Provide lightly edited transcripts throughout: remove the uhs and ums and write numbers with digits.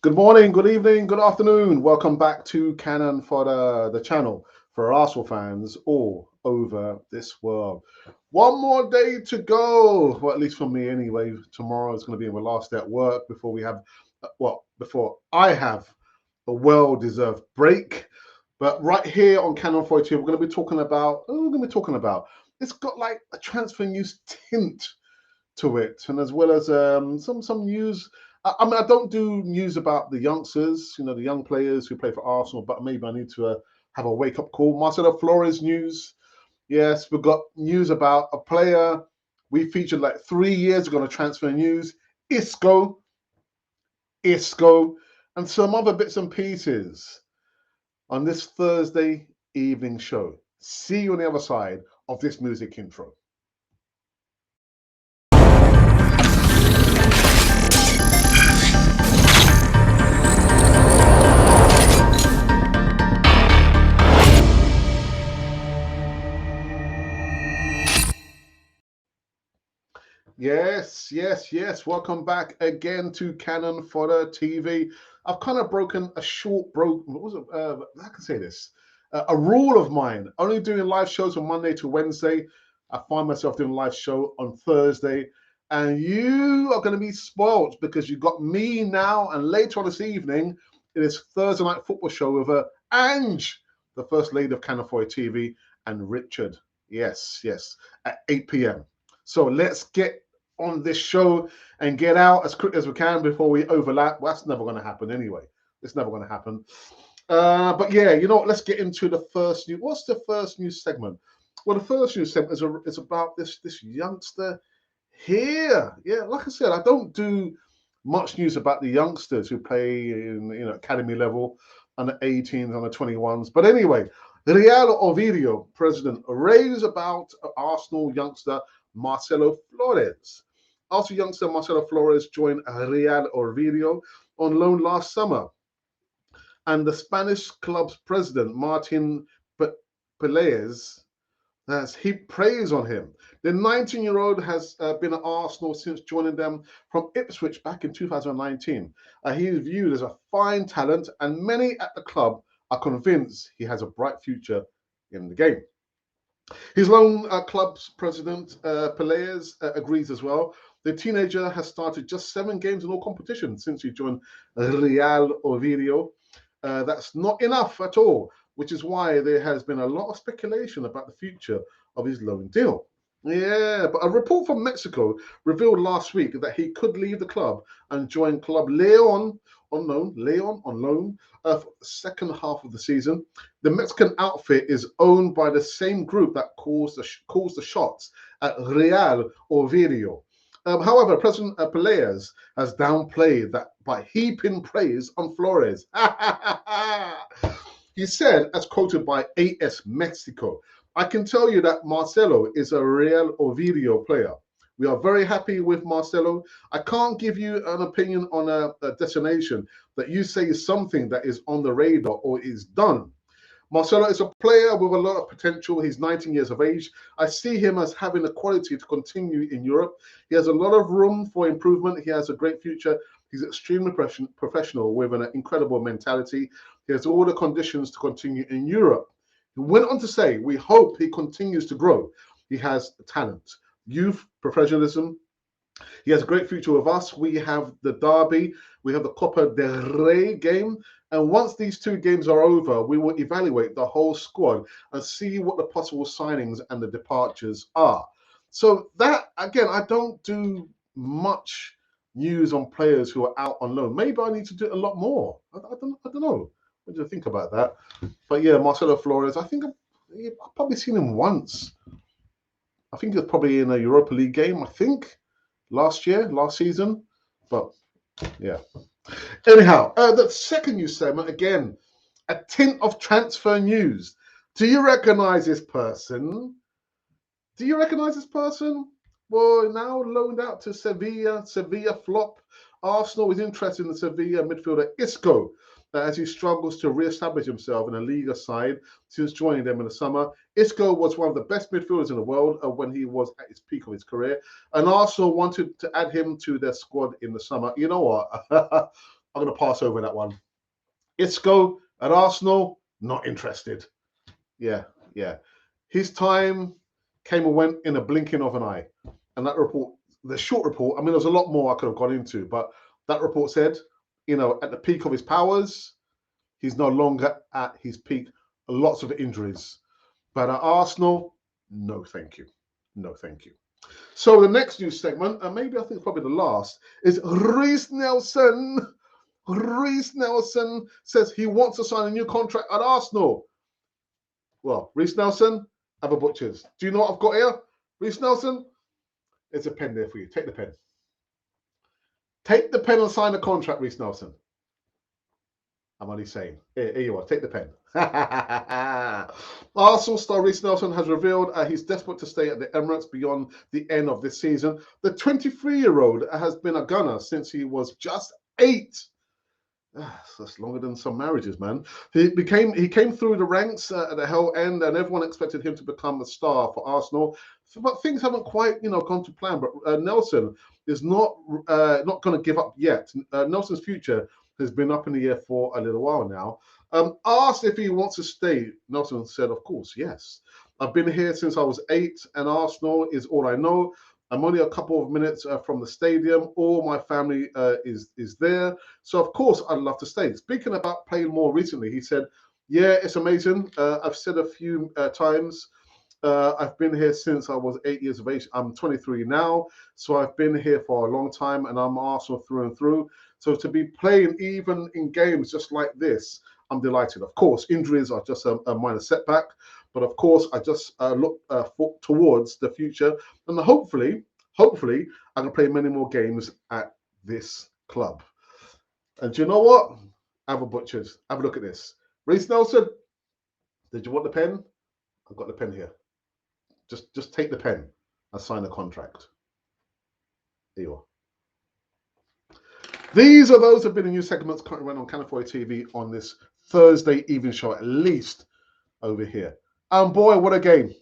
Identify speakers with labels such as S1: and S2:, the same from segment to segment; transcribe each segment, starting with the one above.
S1: Good morning, good evening, good afternoon. Welcome back to Cannon for the channel for Arsenal fans all over this world. One more day to go. Well, at least for me anyway. Tomorrow is going to be my last day at work before we have, before I have a well-deserved break. But right here on Cannon 42, we're going to be talking about, it's got like a transfer news tint to it, and as well as some news. I mean, I don't do news about the youngsters, the young players who play for Arsenal, but maybe I need to have a wake up call. Marcelo Flores news. Yes, we've got news about a player we featured like 3 years ago on a transfer news, Isco, and some other bits and pieces on this Thursday evening show. See you on the other side of this music intro. Yes, yes, yes. Welcome back again to Cannon Fodder TV. I've kind of broken a what was it? I can say this. A rule of mine, only doing live shows from Monday to Wednesday. I find myself doing a live show on Thursday. And you are going to be spoiled because you got me now. And later on this evening, it is Thursday night football show with Ange, the first lady of Cannon Fodder TV, and Richard. Yes, yes, at 8 p.m. So let's get on this show and get out as quick as we can before we overlap. Well, that's never going to happen anyway. It's never going to happen. But yeah, you know what? Let's get into the first news. What's the first news segment? Well, the first news segment is about this youngster here. Yeah, like I said, I don't do much news about the youngsters who play in academy level, under 18s, under 21s. But anyway, Real Ovidio president raves about Arsenal youngster Marcelo Flores. Arsenal youngster Marcelo Flores joined Real Ovidio on loan last summer, and the Spanish club's president Martin Pelaez has heaped praise on him. The 19-year-old has been at Arsenal since joining them from Ipswich back in 2019. He is viewed as a fine talent, and many at the club are convinced he has a bright future in the game. His loan club's president, Pelaez, agrees as well. The teenager has started just 7 games in all competitions since he joined Real Ovidio. That's not enough at all, which is why there has been a lot of speculation about the future of his loan deal. Yeah, but a report from Mexico revealed last week that he could leave the club and join Club Leon on loan for the second half of the season. The Mexican outfit is owned by the same group that calls the shots at Real Ovidio. However, President Pelaez has downplayed that by heaping praise on Flores. He said, as quoted by AS Mexico, "I can tell you that Marcelo is a Real Ovidio player. We are very happy with Marcelo. I can't give you an opinion on a destination that you say is something that is on the radar or is done. Marcelo is a player with a lot of potential. He's 19 years of age. I see him as having the quality to continue in Europe. He has a lot of room for improvement. He has a great future. He's extremely professional with an incredible mentality. He has all the conditions to continue in Europe." He went on to say, "We hope he continues to grow. He has talent, youth, professionalism. He has a great future with us. We have the derby. We have the Copa del Rey game. And once these 2 games are over, we will evaluate the whole squad and see what the possible signings and the departures are." So that, again, I don't do much news on players who are out on loan. Maybe I need to do a lot more. I don't know. What do you think about that? But yeah, Marcelo Flores, I think I've probably seen him once. I think it's probably in a Europa League game, I think, last season. But yeah. Anyhow, the second news segment, again, a tint of transfer news. Do you recognize this person? Well, now loaned out to Sevilla. Sevilla flop. Arsenal is interested in the Sevilla midfielder Isco as he struggles to re-establish himself in a Liga side since joining them in the summer. Isco was one of the best midfielders in the world when he was at his peak of his career, and Arsenal wanted to add him to their squad in the summer. You know what? I'm going to pass over that one. Isco at Arsenal, not interested. Yeah. His time came and went in a blinking of an eye. And that report, the short report, I mean, there's a lot more I could have gone into, but that report said, at the peak of his powers, he's no longer at his peak. Lots of injuries. But at Arsenal, no thank you. No thank you. So the next news segment, and maybe I think it's probably the last, is Reiss Nelson. Reiss Nelson says he wants to sign a new contract at Arsenal. Well, Reiss Nelson, have a butcher's. Do you know what I've got here? Reiss Nelson, it's a pen there for you. Take the pen. Take the pen and sign the contract, Reiss Nelson. I'm only saying. Here you are. Take the pen. Arsenal star Reiss Nelson has revealed he's desperate to stay at the Emirates beyond the end of this season. The 23-year-old has been a gunner since he was just 8. That's longer than some marriages, man. He came through the ranks at the Hell End, and everyone expected him to become a star for Arsenal. But things haven't quite, gone to plan. But Nelson is not going to give up yet. Nelson's future has been up in the air for a little while now. Asked if he wants to stay, Nelson said, "Of course, yes. I've been here since I was 8, and Arsenal is all I know. I'm only a couple of minutes from the stadium. All my family is there. So, of course, I'd love to stay." Speaking about playing more recently, he said, "Yeah, it's amazing. I've said a few times, I've been here since I was 8 years of age. I'm 23 now, so I've been here for a long time, and I'm Arsenal through and through. So to be playing even in games just like this, I'm delighted. Of course, injuries are just a minor setback. But of course, I just look towards the future, and hopefully, I can play many more games at this club." And do you know what? Have a butchers. Have a look at this. Reiss Nelson, did you want the pen? I've got the pen here. Just take the pen and sign the contract. Here you are. These are those who have been in new segments currently run on California TV on this Thursday evening show, at least over here. And boy, what a game.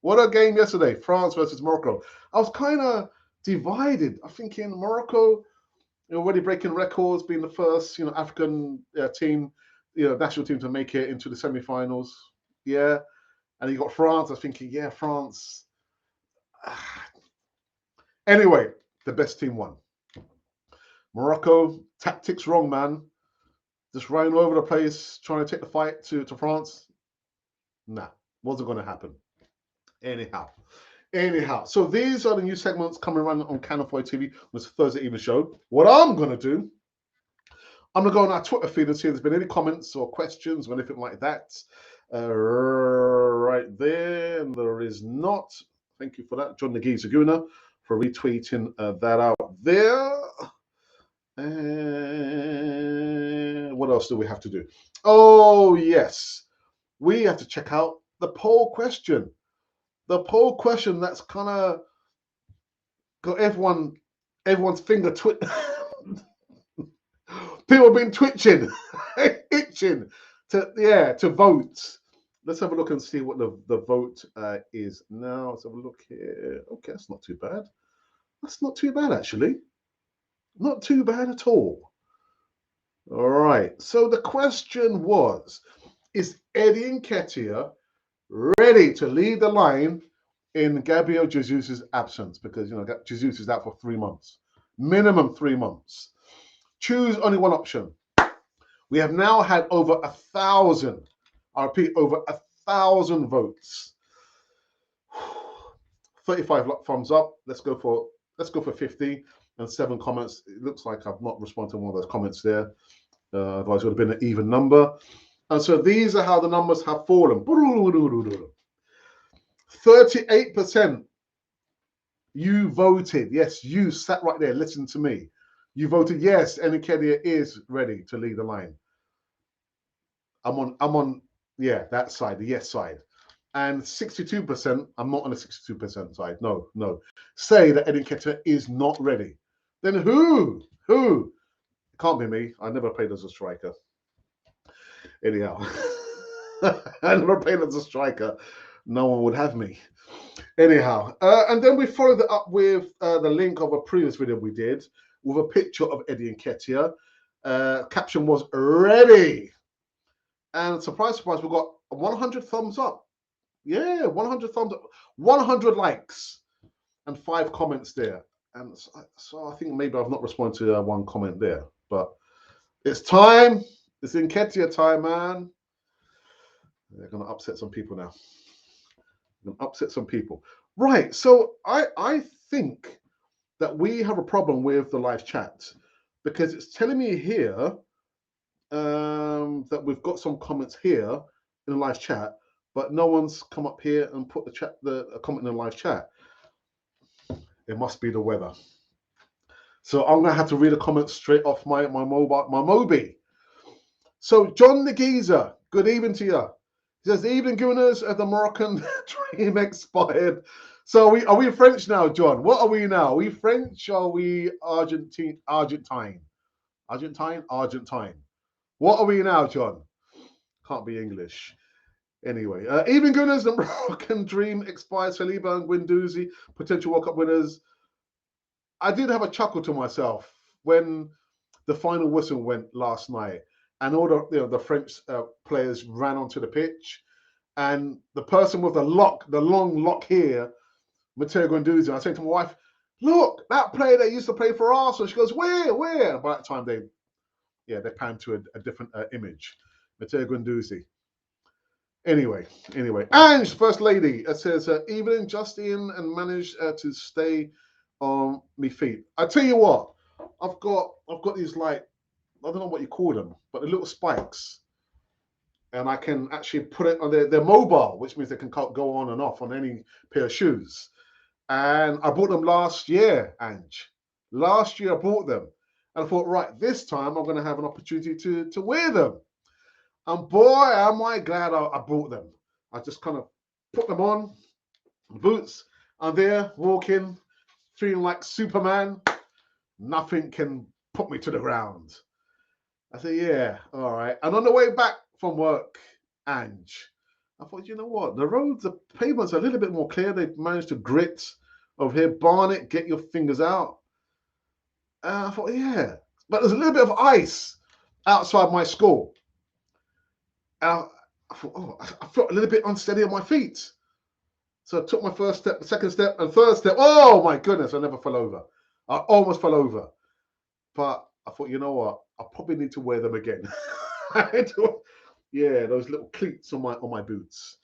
S1: What a game yesterday. France versus Morocco. I was kind of divided. I'm thinking Morocco, already breaking records, being the first, African team, national team to make it into the semi-finals. Yeah. And you got France. I was thinking, yeah, France. Anyway, the best team won. Morocco, tactics wrong, man. Just running all over the place, trying to take the fight to France. Nah, wasn't going to happen. Anyhow, so these are the new segments coming around on Cannon 4 TV on this Thursday evening show. What I'm going to do, I'm going to go on our Twitter feed and see if there's been any comments or questions or anything like that. Right there, and there is not. Thank you for that, John Nagee Zaguna, for retweeting that out there. What else do we have to do? Oh, yes. We have to check out the poll question. The poll question that's kind of got everyone's finger twitching. People have been twitching, itching to vote. Let's have a look and see what the vote is now. Let's have a look here. Okay, that's not too bad. That's not too bad, actually. Not too bad at all. All right. So the question was, is Eddie Nketiah ready to lead the line in Gabriel Jesus' absence? Because, Jesus is out for 3 months. Minimum 3 months. Choose only one option. We have now had over 1,000. I repeat, over 1,000 votes. 35 thumbs up. Let's go for 50 and 7 comments. It looks like I've not responded to one of those comments there. Otherwise, it would have been an even number. And so these are how the numbers have fallen. 38%. You voted. Yes, you sat right there. Listen to me. You voted yes. Nketiah is ready to lead the line. I'm on. Yeah, that side, the yes side. And 62%, I'm not on the 62% side. No. Say that Eddie Nketiah is not ready. Then who? It can't be me. I never played as a striker. Anyhow, I never played as a striker. No one would have me. Anyhow, and then we followed it up with the link of a previous video we did with a picture of Eddie Nketiah. Caption was ready. And surprise, surprise, we got 100 thumbs up. Yeah, 100 thumbs up, 100 likes, and 5 comments there. And so I think maybe I've not responded to one comment there, but it's time. It's Nketiah time, man. They're going to upset some people now. Going to upset some people. Right, so I think that we have a problem with the live chat because it's telling me here that we've got some comments here in the live chat, but no one's come up here and put a comment in the live chat. It must be the weather. So I'm gonna have to read a comment straight off my Mobi. So John the Geezer, good evening to you. He says, evening gooners, the Moroccan dream expired. So are we French now, John? What are we now? Are we French or are we Argentine? What are we now, John? Can't be English. Anyway, evening gooners, the Moroccan dream expired. Saliba and Guendouzi, potential World Cup winners. I did have a chuckle to myself when the final whistle went last night, and all the French players ran onto the pitch, and the person with the long lock here, Matteo Guendouzi. I said to my wife, "Look, that player that used to play for Arsenal." She goes, "Where?" By that time, they panned to a different image, Matteo Guendouzi. Anyway, Ange, First Lady, says, evening, just in and managed to stay on my feet. I tell you what, I've got these, like, I don't know what you call them, but the little spikes, and I can actually put it on they're mobile, which means they can go on and off on any pair of shoes. And I bought them last year, Ange. Last year I bought them, and I thought, right, this time I'm going to have an opportunity to wear them. And boy, am I glad I bought them. I just kind of put them on, boots, and there, walking, feeling like Superman. Nothing can put me to the ground. I said, yeah, all right. And on the way back from work, Ange, I thought, you know what? The pavement's a little bit more clear. They've managed to grit over here, Barnet, get your fingers out. I thought, yeah. But there's a little bit of ice outside my school. I thought, I felt a little bit unsteady on my feet. So I took my first step, second step, and third step. Oh my goodness, I never fell over. I almost fell over. But I thought, you know what? I probably need to wear them again. Yeah, those little cleats on my boots.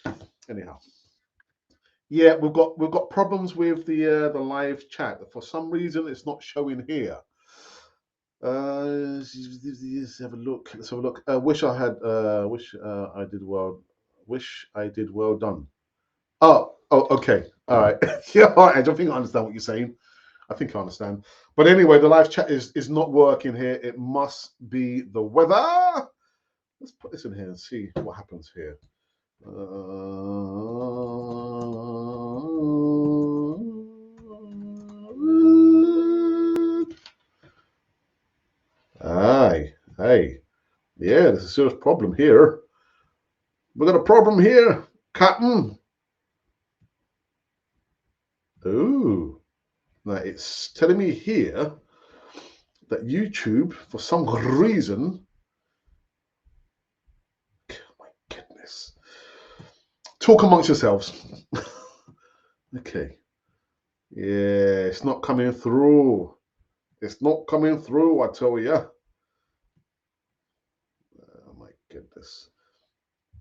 S1: Anyhow. Yeah, we've got problems with the live chat. For some reason, it's not showing here. Let's have a look. Wish I did well. Wish I did well done. Oh, okay. All right. Yeah, all right. I don't think I understand what you're saying. I think I understand. But anyway, the live chat is not working here. It must be the weather. Let's put this in here and see what happens here. Hey. Yeah, there's a serious problem here. We've got a problem here, Captain. Ooh. Now it's telling me here that YouTube, for some reason, oh my goodness. Talk amongst yourselves. Okay. Yeah, it's not coming through. It's not coming through, I tell you. Oh my goodness.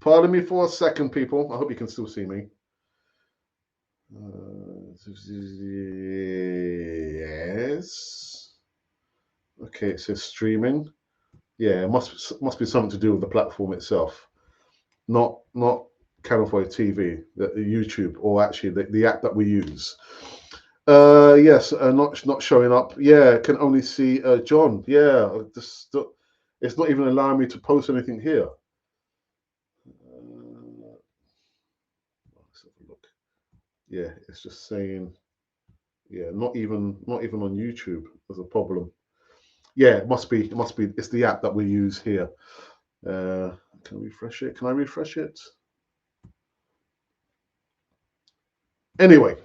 S1: Pardon me for a second, people. I hope you can still see me. Yes. Okay, it says streaming. Yeah, it must be something to do with the platform itself, not Channel 4 TV, the YouTube, or actually the app that we use. Yes, not showing up. Yeah, can only see John. Yeah, it's not even allowing me to post anything here. Let's have a look. Yeah, it's just saying. Yeah, not even on YouTube. There's a problem. Yeah, it must be. It's the app that we use here. Can I refresh it? Can I refresh it? Anyway.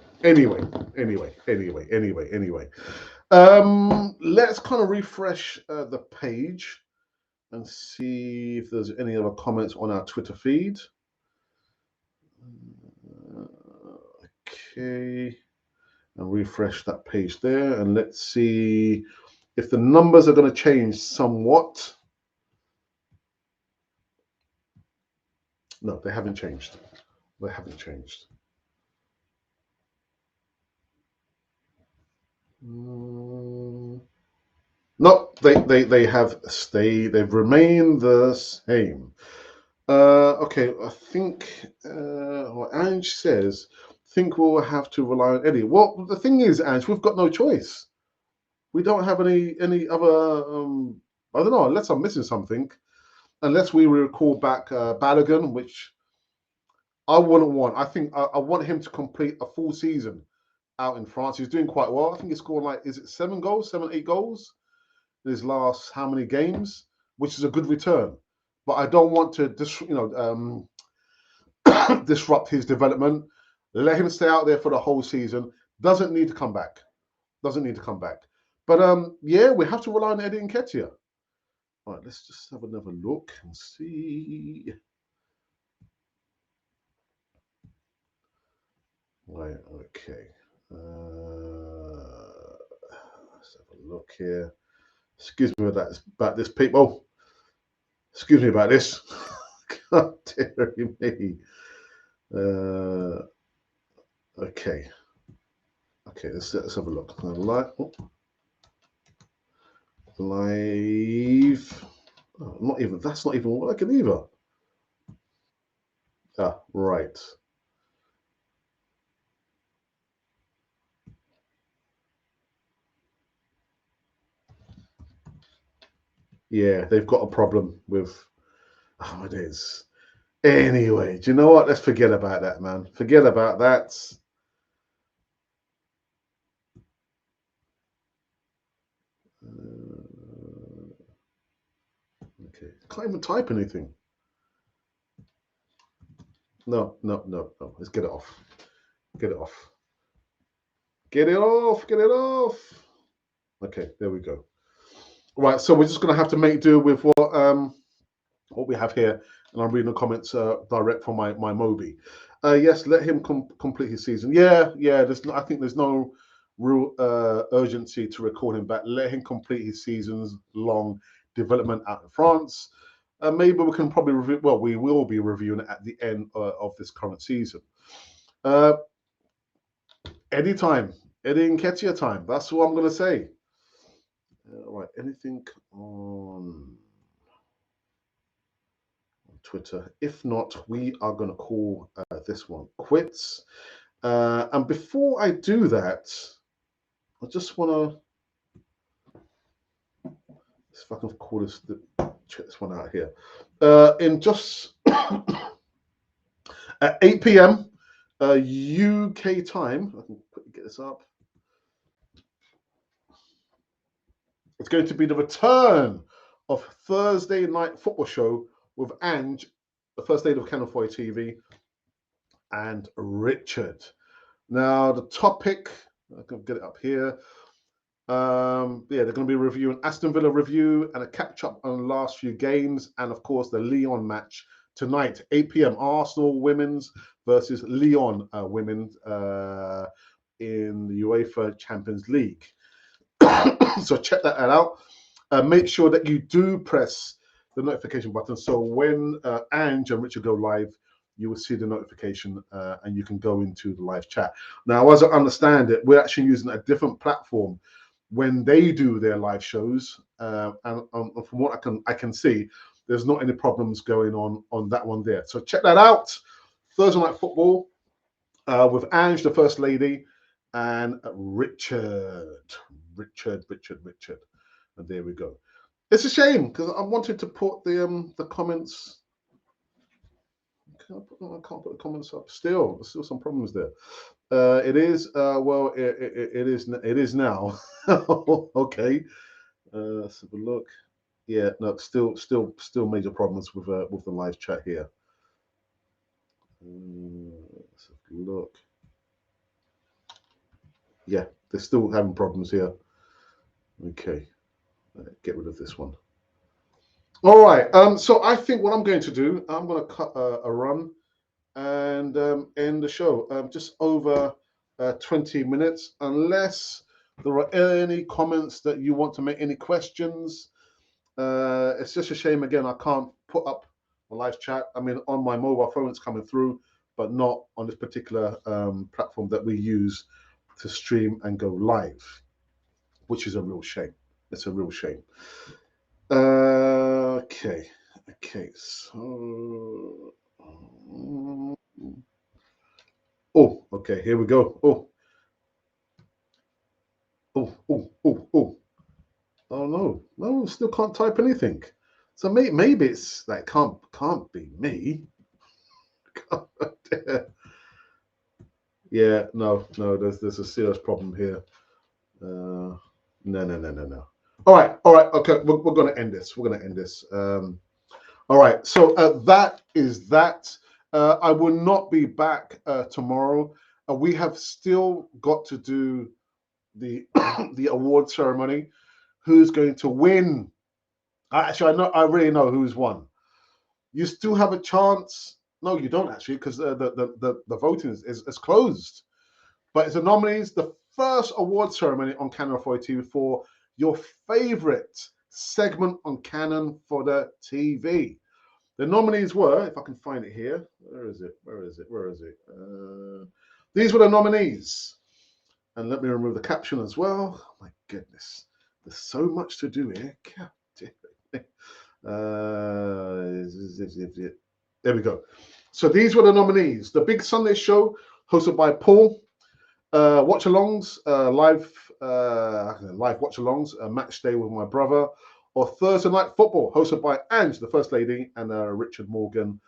S1: Let's kind of refresh the page. and see if there's any other comments on our Twitter feed. Okay, and refresh that page there, and let's see if the numbers are going to change somewhat. No, they haven't changed. They haven't changed. No, they have stayed. They've remained the same. Okay, I think what Ange says. Think we'll have to rely on Eddie. Well, the thing is, Ange, we've got no choice. We don't have any other. I don't know, unless I'm missing something. Unless we recall back Balogun, which I wouldn't want. I think I want him to complete a full season out in France. He's doing quite well. I think he scored like, is it 7 goals, 8 goals in his last how many games, which is a good return. But I don't want to disrupt his development. Let him stay out there for the whole season. Doesn't need to come back. Doesn't need to come back. But yeah, we have to rely on Eddie Nketiah. All right, let's just have another look and see. Right, okay. Let's have a look here. Excuse me about this, people. Excuse me about this. God dear me. Okay. Okay, let's have a look. Live. Oh, not even. That's not even working either. Ah, right. Yeah, they've got a problem with. Oh, it is. Anyway, do you know what? Let's forget about that, man. Forget about that. Okay. Can't even type anything. No. Let's get it off. Get it off. Get it off. Get it off. Okay, there we go. Right, so we're just gonna have to make do with what we have here, and I'm reading the comments direct from my Moby. Yes, let him complete his season. Yeah. I think there's no real urgency to record him back. Let him complete his season's long development out in France. Maybe we can probably review. Well, we will be reviewing it at the end of this current season. Anytime, Eddie Nketiah time. That's what I'm going to say. Right, anything on Twitter? If not, we are going to call this one quits. And before I do that, I just want to, if I can call this, check this one out here. In just at 8 p.m. UK time, I can quickly get this up. It's going to be the return of Thursday Night Football Show with Ange, the first day of Canon 4 TV, and Richard. Now, the topic, I can get it up here. Yeah, they're going to be reviewing Aston Villa review and a catch up on the last few games, and of course the Lyon match tonight, 8 p.m. Arsenal women's versus Lyon women's in the UEFA Champions League. So check that out. Make sure that you do press the notification button. So when Ange and Richard go live, you will see the notification and you can go into the live chat. Now, as I understand it, we're actually using a different platform when they do their live shows. And from what I can see, there's not any problems going on that one there. So check that out. Thursday Night Football with Ange, the First Lady, and Richard. And there we go. It's a shame because I wanted to put the comments. I can't put the comments up. There's still some problems there. It is well. It is now. Okay. Let's have a look. Yeah, no, still major problems with the live chat here. Let's have a look. Yeah, they're still having problems here. Okay, get rid of this one. All right. So I think what I'm going to do, I'm going to cut a run and end the show. Just over 20 minutes, unless there are any comments that you want to make, any questions. It's just a shame again. I can't put up a live chat. I mean, on my mobile phone, it's coming through, but not on this particular platform that we use to stream and go live, which is a real shame. It's a real shame. Okay. Okay. So. Oh, okay. Here we go. Oh, oh. Oh no, no, still can't type anything. So maybe it's that can't be me. Yeah, no. There's a serious problem here. No. All right. Okay, we're gonna end this. We're gonna end this. All right. So that is that. I will not be back tomorrow. We have still got to do the the award ceremony. Who's going to win? Actually, I really know who's won. You still have a chance. No, you don't actually, because the voting is closed. But it's the nominees, the first award ceremony on Canon 42 for your favorite segment on Canon for the TV. The nominees were, if I can find it here, where is it? These were the nominees. And let me remove the caption as well. Oh, my goodness, there's so much to do here. There we go. So these were the nominees. The Big Sunday Show, hosted by Paul. Watch-alongs, live watch-alongs, a match day with my brother. Or Thursday Night Football, hosted by Ange, the First Lady, and Richard Morgan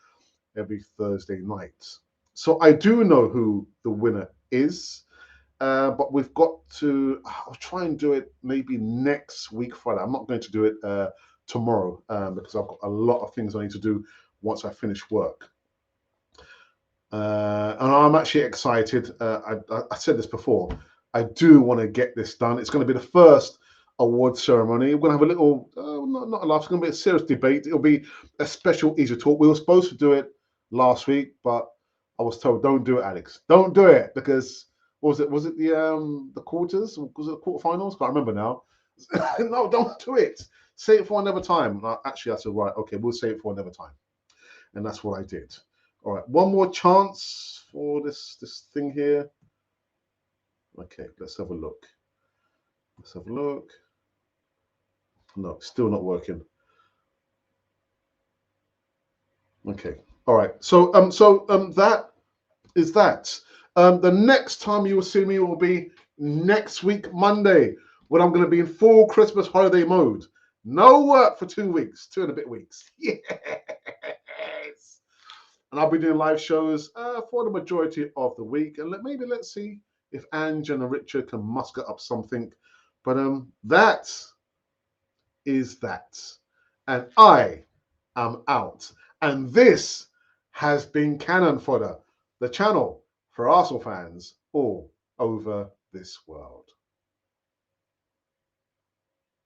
S1: every Thursday night. So I do know who the winner is. But we've got to. I'll try and do it maybe next week, Friday. I'm not going to do it tomorrow because I've got a lot of things I need to do once I finish work. And I'm actually excited. I said this before. I do want to get this done. It's going to be the first award ceremony. We're going to have a little, not a laugh. It's going to be a serious debate. It'll be a special Easy Talk. We were supposed to do it last week, but I was told, don't do it, Alex. Don't do it because what was it? Was it the quarters? Was it the quarterfinals? Can't remember now. No, don't do it. Save it for another time. Actually, I said, right, okay, we'll save it for another time. And that's what I did. All right, one more chance for this thing here. Okay, let's have a look. Let's have a look. No, still not working. Okay. All right. So that is that. The next time you will see me will be next week, Monday, when I'm going to be in full Christmas holiday mode. No work for 2 weeks, 2 and a bit weeks. Yes. And I'll be doing live shows for the majority of the week. And maybe let's see if Ange and Richard can muster up something. But that is that. And I am out. And this has been Cannon Fodder, the channel for Arsenal fans all over this world.